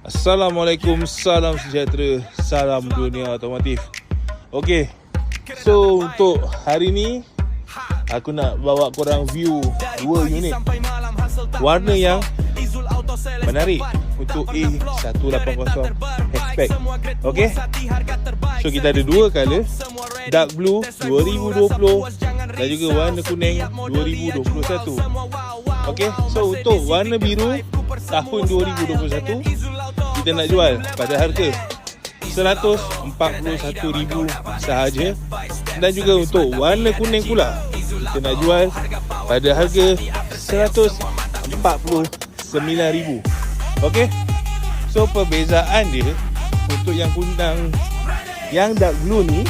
Assalamualaikum, salam sejahtera, salam dunia otomotif. Okey, so untuk hari ni aku nak bawa korang view dua unit warna yang menarik untuk A180 hatchback. Okey, so kita ada dua color, dark blue 2020 dan juga warna kuning 2021. Okey, so untuk warna biru tahun 2021 kita nak jual pada harga RM141,000 sahaja. Dan juga untuk warna kuning pula kita nak jual pada harga RM149,000. Okey, so perbezaan dia untuk yang kunang, yang dark blue ni,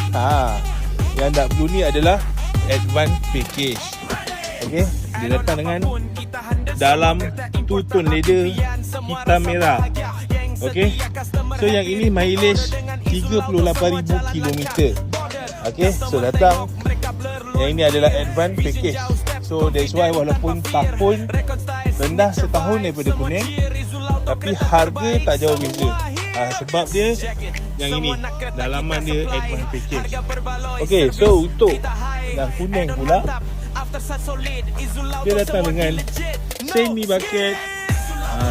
yang dark blue ni adalah advance package. Okey, dia datang dengan dalam two-tone leather hitam merah. Okey, so yang ini mileage 38,000 km. Okey, so datang yang ini adalah advance package. So that's why walaupun tahun rendah setahun daripada kuning, tapi harga tak jauh beza. Sebab dia yang ini dalaman dia advance package. Okey, so untuk yang kuning pula dia datang dengan semi bucket,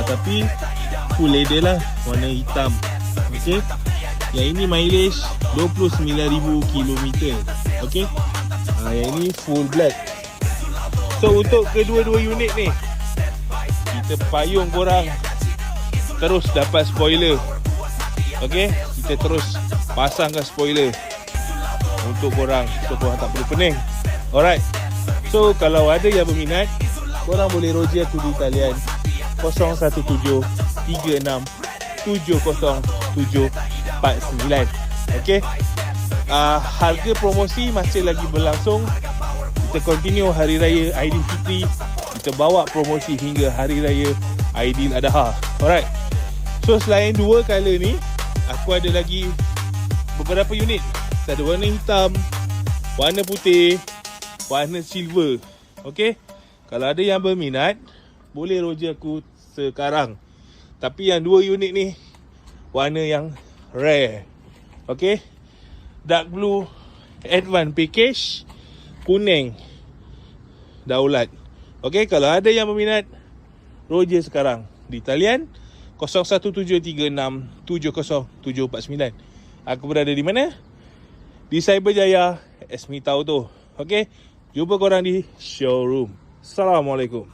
tapi full leather lah, warna hitam. Okey, yang ini mileage 29,000 km. Okey, yang ini full black. So untuk kedua-dua unit ni kita payung korang terus dapat spoiler. Okey, kita terus pasangkan spoiler untuk korang, so korang tak perlu pening. Alright, so kalau ada yang berminat, korang boleh roji aku di talian 01736707049. Okey, harga promosi masih lagi berlangsung. Kita continue Hari Raya Aidilfitri, kita bawa promosi hingga Hari Raya Aidiladha. Alright, so selain dua color ni, aku ada lagi beberapa unit. Ada warna hitam, warna putih, warna silver. Okey, kalau ada yang berminat, boleh roji aku sekarang. Tapi yang dua unit ni warna yang rare. Okey, dark blue advance package, kuning daulat. Okey, kalau ada yang berminat, roji sekarang di talian 0173670749. Aku berada di mana? Di Cyberjaya Esmita Auto. Okey, jumpa korang di showroom. Assalamualaikum.